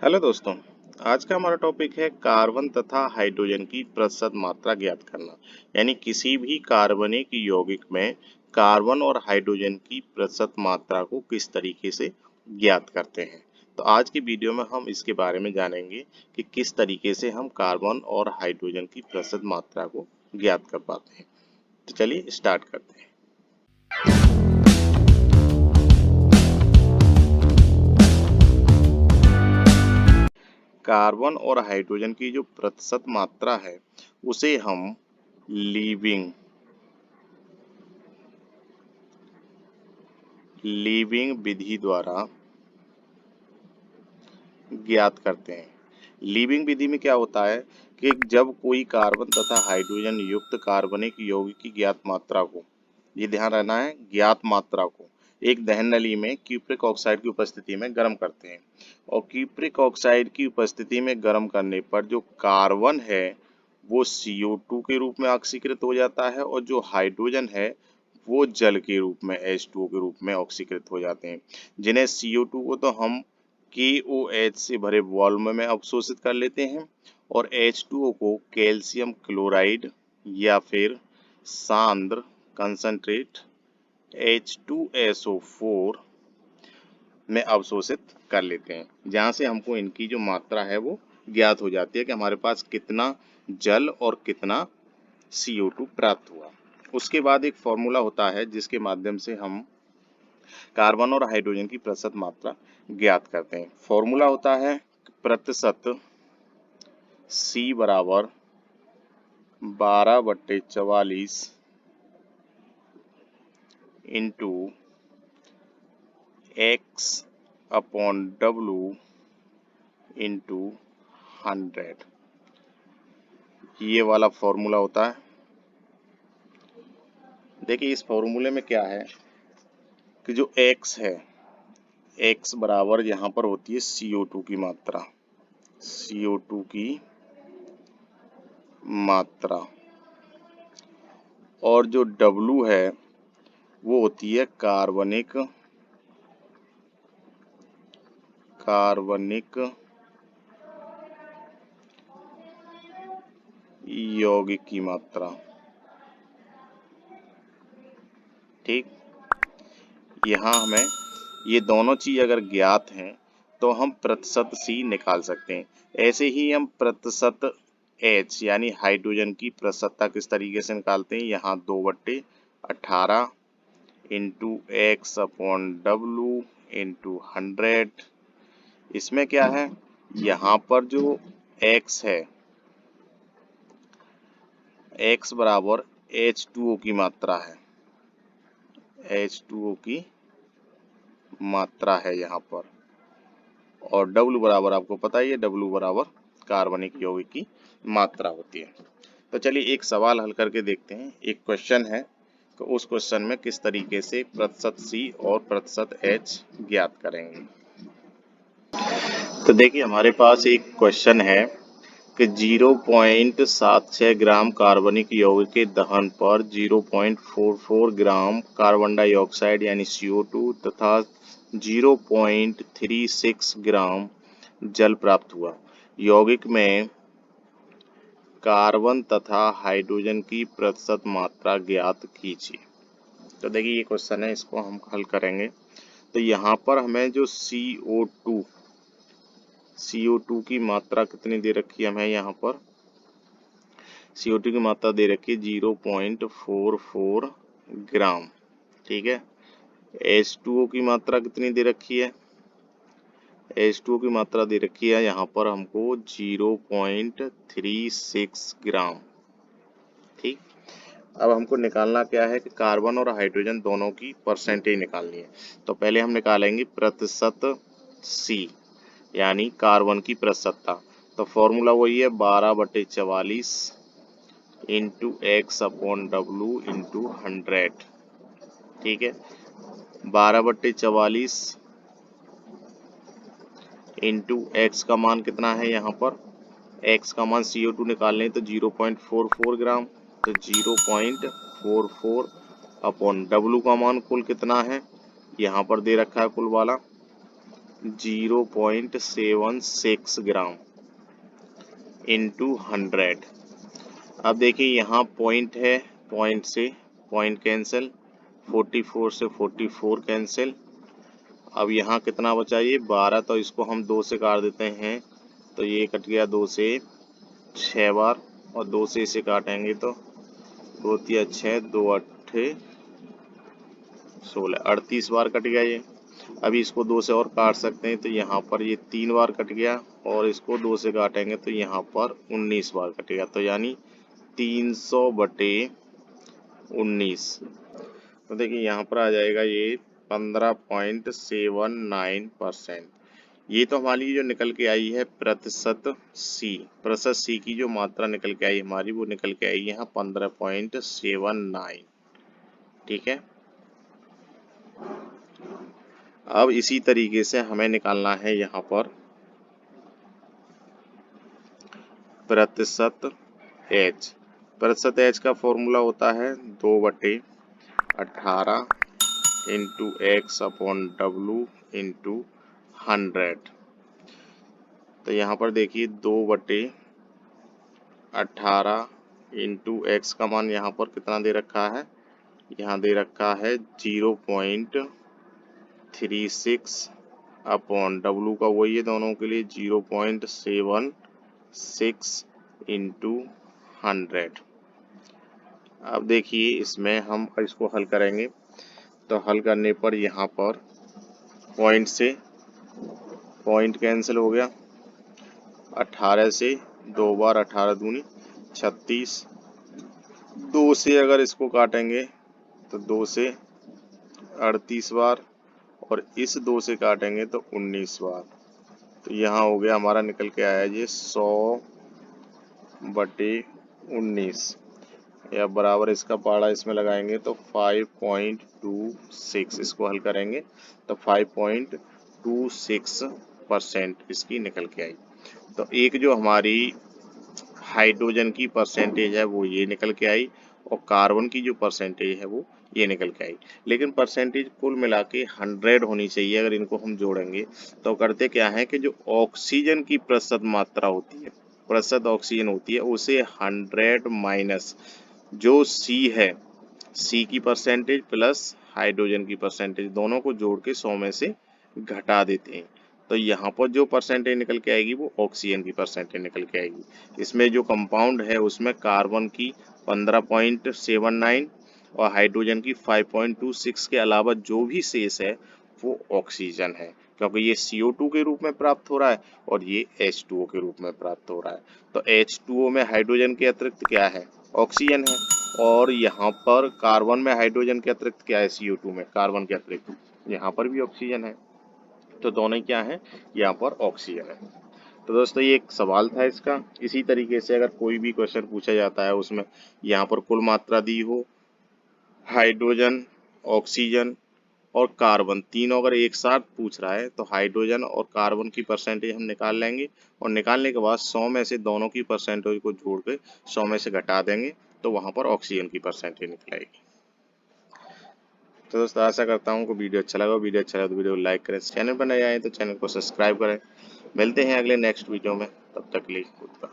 Hello दोस्तों। आज का हमारा टॉपिक है कार्बन तथा हाइड्रोजन की प्रतिशत मात्रा ज्ञात करना। यानी किसी भी कार्बनिक यौगिक में कार्बन और हाइड्रोजन की प्रतिशत मात्रा को किस तरीके से ज्ञात करते हैं। तो आज की वीडियो में हम इसके बारे में जानेंगे कि किस तरीके से हम कार्बन और हाइड्रोजन की प्रतिशत मात्रा को ज्ञात कर पाते हैं। तो चलिए स्टार्ट करते हैं। कार्बन और हाइड्रोजन की जो प्रतिशत मात्रा है उसे हम लीविंग विधि द्वारा ज्ञात करते हैं। लीविंग विधि में क्या होता है कि जब कोई कार्बन तथा हाइड्रोजन युक्त कार्बनिक यौगिक की ज्ञात मात्रा को, ये ध्यान रहना है, ज्ञात मात्रा को एक दहन नली में क्यूप्रिक ऑक्साइड की उपस्थिति में गर्म करते हैं और क्यूप्रिक ऑक्साइड की उपस्थिति में गर्म करने पर जो कार्बन है वो CO2 के रूप में ऑक्सीकृत हो जाता है और जो हाइड्रोजन है वो जल के रूप में H2O के रूप में ऑक्सीकृत हो जाते हैं, जिन्हें CO2 को तो हम KOH से भरे वॉल्यूम में अवशोषित कर लेते हैं और H2O को कैल्शियम क्लोराइड या फिर सांद्र कंसंट्रेट H2SO4 में अवशोषित कर लेते हैं, जहाँ से हमको इनकी जो मात्रा है वो ज्ञात हो जाती है कि हमारे पास कितना जल और कितना CO2 प्राप्त हुआ। उसके बाद एक फॉर्मूला होता है जिसके माध्यम से हम कार्बन और हाइड्रोजन की प्रतिशत मात्रा ज्ञात करते हैं। फॉर्मूला होता है प्रतिशत C बराबर 12/44 into X upon W into 100, ये वाला फॉर्मूला होता है। देखिए इस फॉर्मूले में क्या है कि जो X है, X बराबर यहाँ पर होती है CO2 की मात्रा, CO2 की मात्रा, और जो W है वो होती है कार्बनिक यौगिक की मात्रा। ठीक, यहाँ हमें ये दोनों चीज अगर ज्ञात हैं तो हम प्रतिशत C निकाल सकते हैं। ऐसे ही हम प्रतिशत H यानी हाइड्रोजन की प्रतिशतता किस तरीके से निकालते हैं, यहाँ 2/18 into X upon W into 100। इसमें क्या है, यहाँ पर जो X है, X बराबर H2O की मात्रा है, H2O की मात्रा है यहाँ पर, और W बराबर आपको पता ही है, W बराबर कार्बनिक यौगिक की मात्रा होती है। तो चलिए एक सवाल हल करके देखते हैं। एक क्वेश्चन है तो उस क्वेश्चन में किस तरीके से प्रतिशत C और प्रतिशत H ज्ञात करेंगे। तो देखिए हमारे पास एक क्वेश्चन है कि 0.76 ग्राम कार्बनिक यौगिक के दहन पर 0.44 ग्राम कार्बन डाइऑक्साइड यानी CO2 तथा 0.36 ग्राम जल प्राप्त हुआ। यौगिक में कार्बन तथा हाइड्रोजन की प्रतिशत मात्रा ज्ञात कीजिए। तो देखिए ये क्वेश्चन है, इसको हम हल करेंगे। तो यहाँ पर हमें जो CO2 की मात्रा कितनी दे रखी है, हमें यहाँ पर CO2 की मात्रा दे रखी है 0.44 ग्राम। ठीक है, H2O की मात्रा कितनी दे रखी है, H2O की मात्रा दे रखी है यहाँ पर हमको 0.36 ग्राम। ठीक, अब हमको निकालना क्या है कि कार्बन और हाइड्रोजन दोनों की परसेंटेज निकालनी है। तो पहले हम निकालेंगे प्रतिशत C यानी कार्बन की प्रतिशतता। तो फॉर्मूला वही है 12/44 into X upon W into 100। ठीक है, 12/44 इंटू X का मान कितना है, यहाँ पर X का मान CO2 निकालने तो 0.44 ग्राम, तो 0.44 अपॉन W का मान कुल कितना है, यहाँ पर दे रखा है कुल वाला 0.76 ग्राम इंटू 100। अब देखिए यहाँ पॉइंट है, पॉइंट से पॉइंट कैंसिल, 44 से 44 कैंसिल। अब यहाँ कितना बचा, ये 12, तो इसको हम 2 से काट देते हैं, तो ये कट गया 2 से 6 बार, और 2 से इसे काटेंगे तो 2 तिया 6, 2 अट्ठे 16, 38 बार कट गया ये। अभी इसको 2 से और काट सकते हैं, तो यहाँ पर ये 3 बार कट गया, और इसको 2 से काटेंगे तो यहाँ पर 19 बार कटेगा, तो यानी 300/19। तो देखिए यहाँ पर आ जाएगा ये 15.79%। ये तो हमारी जो निकल के आई है प्रतिशत सी की जो मात्रा निकल के आई हमारी, वो निकल के आई यहाँ 15.79। ठीक है। अब इसी तरीके से हमें निकालना है यहाँ पर प्रतिशत एच। प्रतिशत एच का फॉर्मूला होता है 2/18 into x upon W into 100। तो यहाँ पर देखिए 2/18 इंटू एक्स का मान यहाँ पर कितना दे रखा है, यहाँ दे रखा है 0.36 अपॉन डब्लू का वही है दोनों के लिए 0.76 इंटू 100। अब देखिए इसमें हम इसको हल करेंगे, तो हल करने पर यहाँ पर पॉइंट से पॉइंट कैंसिल हो गया, 18 से 2 बार 18 दूनी 36, 2 से अगर इसको काटेंगे तो 2 से 38 बार, और इस 2 से काटेंगे तो 19 बार। तो यहाँ हो गया हमारा निकल के आया ये 100/19, या बराबर इसका पाड़ा इसमें लगाएंगे तो 5.26। इसको हल करेंगे तो 5.26% इसकी निकल के आई। तो एक जो हमारी हाइड्रोजन की परसेंटेज है वो ये निकल के आई, और कार्बन की जो परसेंटेज है वो ये निकल के आई। लेकिन परसेंटेज कुल मिला के 100 होनी चाहिए। अगर इनको हम जोड़ेंगे तो करते क्या है कि जो ऑक्सीजन की प्रतिशत मात्रा होती है, प्रतिशत ऑक्सीजन होती है, उसे 100 माइनस जो सी है, सी की परसेंटेज प्लस हाइड्रोजन की परसेंटेज, दोनों को जोड़ के 100 में से घटा देते हैं। तो यहाँ पर जो परसेंटेज निकल के आएगी वो ऑक्सीजन की परसेंटेज निकल के आएगी। इसमें जो कंपाउंड है उसमें कार्बन की 15.79 और हाइड्रोजन की 5.26 के अलावा जो भी शेष है वो ऑक्सीजन है, क्योंकि ये CO2 के रूप में प्राप्त हो रहा है और ये H2O के रूप में प्राप्त हो रहा है। तो H2O में हाइड्रोजन के अतिरिक्त क्या है, ऑक्सीजन है, और यहाँ पर कार्बन में हाइड्रोजन के अतिरिक्त क्या है, CO2 में कार्बन के अतिरिक्त यहाँ पर भी ऑक्सीजन है। तो दोनों क्या है, यहाँ पर ऑक्सीजन है। तो दोस्तों ये एक सवाल था इसका। इसी तरीके से अगर कोई भी क्वेश्चन पूछा जाता है उसमें यहाँ पर कुल मात्रा दी हो, हाइड्रोजन, ऑक्सीजन और कार्बन तीनों अगर एक साथ पूछ रहा है, तो हाइड्रोजन और कार्बन की परसेंटेज हम निकाल लेंगे, और निकालने के बाद 100 में से दोनों की परसेंटेज को जोड़ के 100 में से घटा देंगे, तो वहाँ पर ऑक्सीजन की परसेंटेज निकलेगी। तो दोस्तों आशा करता हूँ कि वीडियो अच्छा लगा। वीडियो अच्छा लगा तो वीडियो को लाइक करें, चैनल पर नए आए तो चैनल को सब्सक्राइब करें। मिलते हैं अगले नेक्स्ट वीडियो में, तब तक के लिए गुड बाय।